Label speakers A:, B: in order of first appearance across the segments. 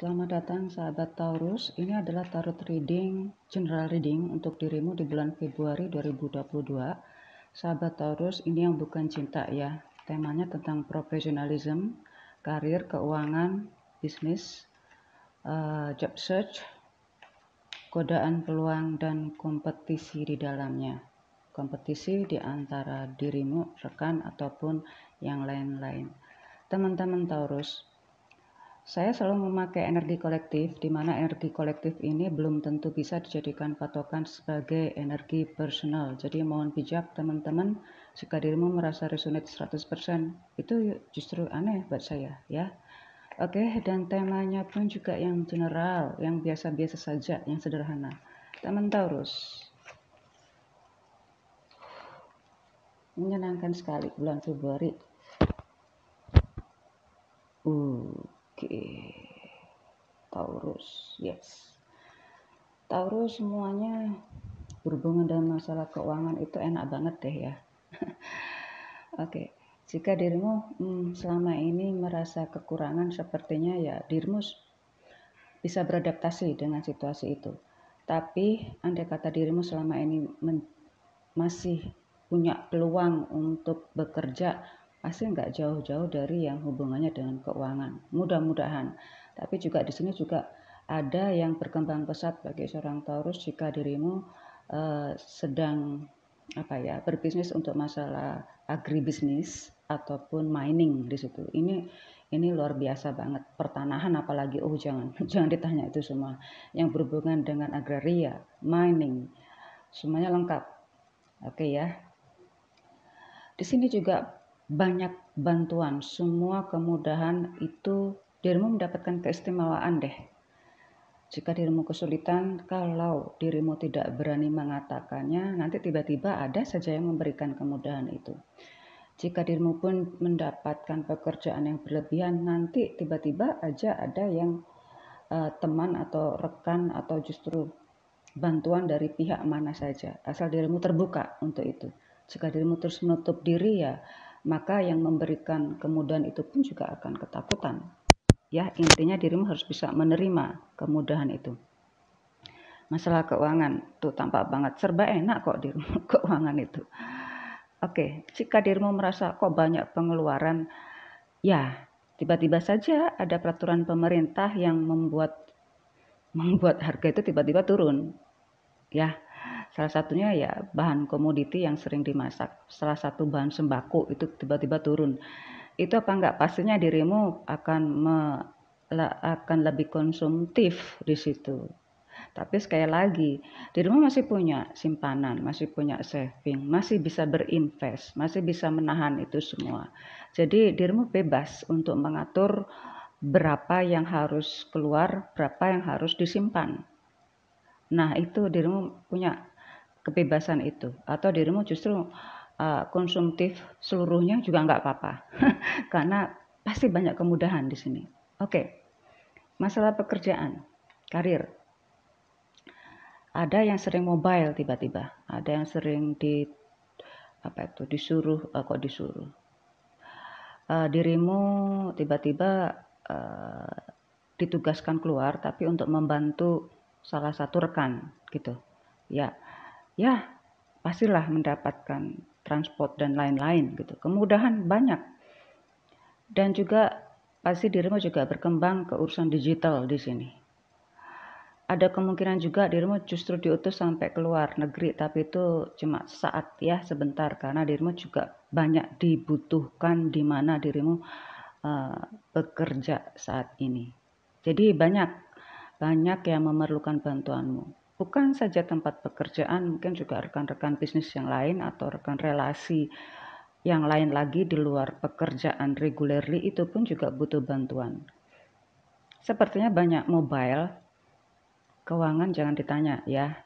A: Selamat datang sahabat Taurus. Ini adalah tarot reading, general reading untuk dirimu di bulan Februari 2022. Sahabat Taurus, ini yang bukan cinta ya. Temanya tentang profesionalism, karir, keuangan, bisnis, job search, godaan peluang dan kompetisi di dalamnya. Kompetisi di antara dirimu, rekan ataupun yang lain-lain. Teman-teman Taurus, saya selalu memakai energi kolektif, di mana energi kolektif ini belum tentu bisa dijadikan patokan sebagai energi personal. Jadi mohon bijak teman-teman, jika dirimu merasa resonate 100%, itu justru aneh buat saya ya. Oke, dan temanya pun juga yang general, yang biasa-biasa saja, yang sederhana. Teman Taurus, menyenangkan sekali bulan Februari. Oke, Taurus, yes. Taurus semuanya berhubungan dengan masalah keuangan itu enak banget deh ya. Oke, jika dirimu selama ini merasa kekurangan, sepertinya ya dirimu bisa beradaptasi dengan situasi itu. Tapi andai kata dirimu selama ini masih punya peluang untuk bekerja, pasti nggak jauh-jauh dari yang hubungannya dengan keuangan. Mudah-mudahan. Tapi juga di sini juga ada yang berkembang pesat bagi seorang Taurus jika dirimu sedang berbisnis untuk masalah agribisnis ataupun mining di situ. Ini luar biasa banget. Pertanahan apalagi, jangan ditanya itu semua. Yang berhubungan dengan agraria, mining, semuanya lengkap. Oke ya. Di sini juga banyak bantuan, semua kemudahan itu dirimu mendapatkan keistimewaan deh. Jika dirimu kesulitan, kalau dirimu tidak berani mengatakannya, nanti tiba-tiba ada saja yang memberikan kemudahan itu. Jika dirimu pun mendapatkan pekerjaan yang berlebihan, nanti tiba-tiba aja ada yang teman atau rekan atau justru bantuan dari pihak mana saja, asal dirimu terbuka untuk itu. Jika dirimu terus menutup diri ya, maka yang memberikan kemudahan itu pun juga akan ketakutan. Ya, intinya dirimu harus bisa menerima kemudahan itu. Masalah keuangan tuh tampak banget serba enak kok dirimu keuangan itu. Oke, jika dirimu merasa kok banyak pengeluaran, ya tiba-tiba saja ada peraturan pemerintah yang membuat harga itu tiba-tiba turun. Ya, salah satunya ya bahan komoditi yang sering dimasak. Salah satu bahan sembako itu tiba-tiba turun. Itu apa enggak? Pastinya dirimu akan lebih konsumtif di situ. Tapi sekali lagi, dirimu masih punya simpanan, masih punya saving, masih bisa berinvest, masih bisa menahan itu semua. Jadi dirimu bebas untuk mengatur berapa yang harus keluar, berapa yang harus disimpan. Nah, itu dirimu punya kebebasan itu. Atau dirimu justru konsumtif seluruhnya juga nggak apa-apa. Karena pasti banyak kemudahan di sini. Oke, masalah pekerjaan, karir. Ada yang sering mobile tiba-tiba, ada yang sering disuruh, dirimu tiba-tiba ditugaskan keluar, tapi untuk membantu salah satu rekan gitu. Ya, pastilah mendapatkan transport dan lain-lain gitu. Kemudahan banyak. Dan juga pasti dirimu juga berkembang ke urusan digital di sini. Ada kemungkinan juga dirimu justru diutus sampai keluar negeri, tapi itu cuma saat ya, sebentar, karena dirimu juga banyak dibutuhkan di mana dirimu bekerja saat ini. Jadi banyak yang memerlukan bantuanmu. Bukan saja tempat pekerjaan, mungkin juga rekan-rekan bisnis yang lain atau rekan relasi yang lain lagi di luar pekerjaan regularly itu pun juga butuh bantuan. Sepertinya banyak mobile. Keuangan jangan ditanya ya.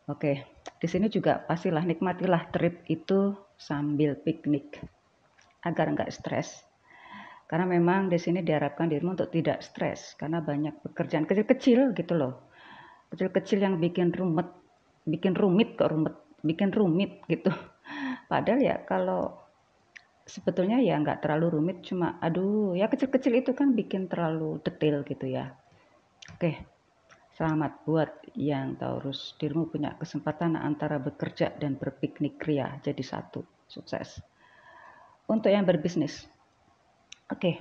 A: Oke, di sini juga pastilah nikmatilah trip itu sambil piknik agar enggak stres. Karena memang di sini diharapkan dirimu untuk tidak stres karena banyak pekerjaan kecil-kecil gitu loh. Kecil-kecil yang bikin rumit gitu. Padahal ya kalau sebetulnya ya nggak terlalu rumit, cuma aduh ya kecil-kecil itu kan bikin terlalu detail gitu ya. Oke, selamat buat yang Taurus. Dirimu punya kesempatan antara bekerja dan berpiknik ria jadi satu. Sukses. Untuk yang berbisnis. Oke,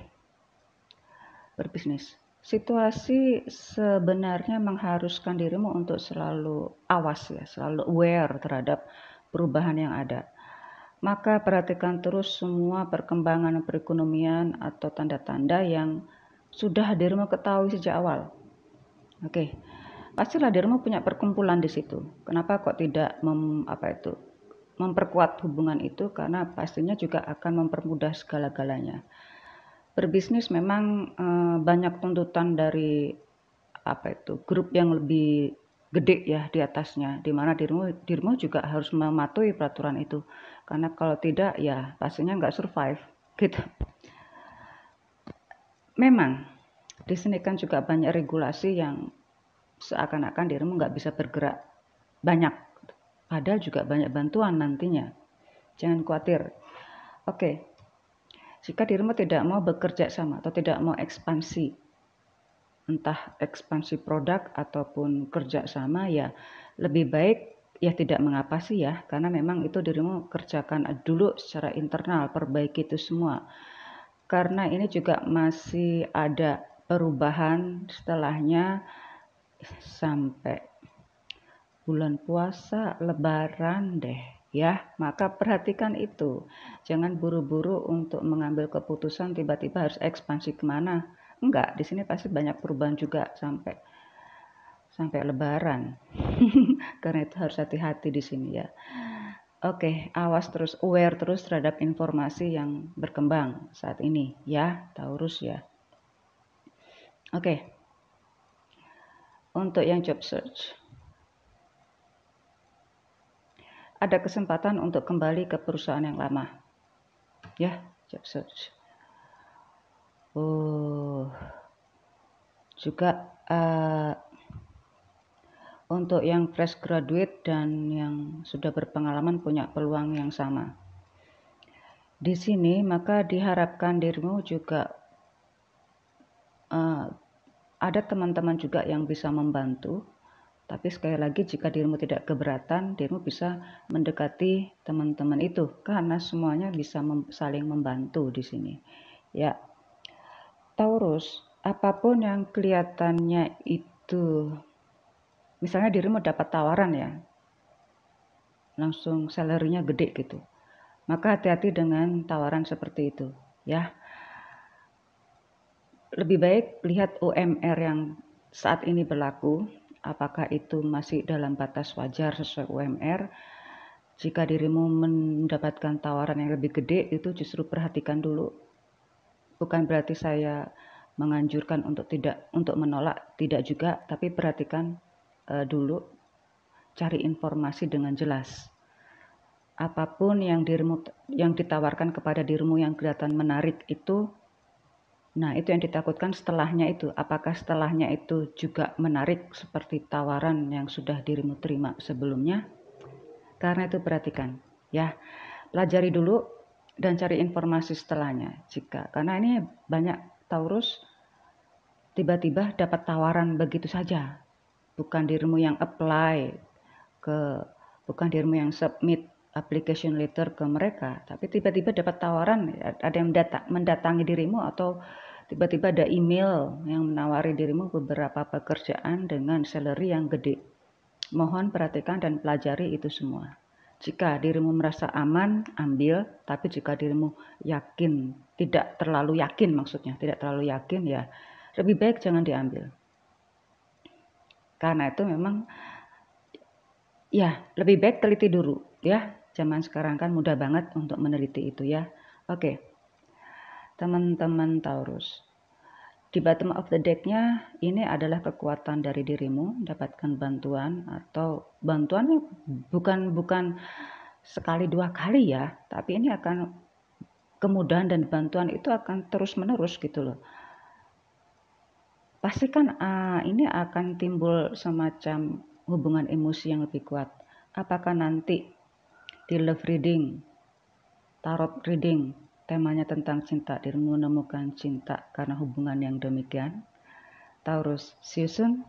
A: berbisnis. Situasi sebenarnya mengharuskan dirimu untuk selalu awas ya, selalu aware terhadap perubahan yang ada. Maka perhatikan terus semua perkembangan perekonomian atau tanda-tanda yang sudah dirimu ketahui sejak awal. Oke, pastilah dirimu punya perkumpulan di situ. Kenapa kok tidak memperkuat hubungan itu? Karena pastinya juga akan mempermudah segala-galanya. Berbisnis memang banyak tuntutan dari grup yang lebih gede ya di atasnya, di mana dirimu juga harus mematuhi peraturan itu. Karena kalau tidak ya pastinya nggak survive gitu. Memang di sini kan juga banyak regulasi yang seakan-akan dirimu nggak bisa bergerak banyak. Padahal juga banyak bantuan nantinya. Jangan khawatir. Oke, jika dirimu tidak mau bekerja sama atau tidak mau ekspansi, entah ekspansi produk ataupun kerja sama, ya lebih baik ya tidak mengapa sih ya, karena memang itu dirimu kerjakan dulu secara internal, perbaiki itu semua. Karena ini juga masih ada perubahan setelahnya sampai bulan puasa, lebaran deh ya. Maka perhatikan itu. Jangan buru-buru untuk mengambil keputusan tiba-tiba harus ekspansi kemana. Enggak, di sini pasti banyak perubahan juga sampai lebaran. Karena itu harus hati-hati di sini ya. Oke, awas terus, aware terus terhadap informasi yang berkembang saat ini ya, Taurus ya. Oke, untuk yang job search. Ada kesempatan untuk kembali ke perusahaan yang lama. Ya, job search. Juga untuk yang fresh graduate dan yang sudah berpengalaman punya peluang yang sama. Di sini maka diharapkan dirimu juga ada teman-teman juga yang bisa membantu. Tapi sekali lagi jika dirimu tidak keberatan, dirimu bisa mendekati teman-teman itu karena semuanya bisa saling membantu di sini. Ya, Taurus, apapun yang kelihatannya itu, misalnya dirimu dapat tawaran ya, langsung salary-nya gede gitu. Maka hati-hati dengan tawaran seperti itu, ya. Lebih baik lihat UMR yang saat ini berlaku, apakah itu masih dalam batas wajar sesuai UMR. Jika dirimu mendapatkan tawaran yang lebih gede, itu justru perhatikan dulu. Bukan berarti saya menganjurkan untuk menolak, tidak juga, tapi perhatikan dulu, cari informasi dengan jelas. Apapun yang ditawarkan kepada dirimu yang kelihatan menarik itu, nah itu yang ditakutkan setelahnya itu. Apakah setelahnya itu juga menarik seperti tawaran yang sudah dirimu terima sebelumnya? Karena itu perhatikan, ya, pelajari dulu dan cari informasi setelahnya. Karena ini banyak Taurus tiba-tiba dapat tawaran begitu saja, bukan dirimu yang apply bukan dirimu yang submit application letter ke mereka, tapi tiba-tiba dapat tawaran, ada yang mendatangi dirimu atau tiba-tiba ada email yang menawari dirimu beberapa pekerjaan dengan salary yang gede. Mohon perhatikan dan pelajari itu semua. Jika dirimu merasa aman, ambil. Tapi jika dirimu yakin, tidak terlalu yakin ya, lebih baik jangan diambil. Karena itu memang, ya lebih baik teliti dulu ya. Zaman sekarang kan mudah banget untuk meneliti itu ya. Oke, teman-teman Taurus. Di bottom of the deck-nya ini adalah kekuatan dari dirimu, dapatkan bantuan atau bantuannya bukan sekali dua kali ya, tapi ini akan kemudahan dan bantuan itu akan terus menerus gitu loh. Pastikan ini akan timbul semacam hubungan emosi yang lebih kuat. Apakah nanti di love reading, tarot reading, temanya tentang cinta, dirimu menemukan cinta karena hubungan yang demikian. Taurus, see you soon.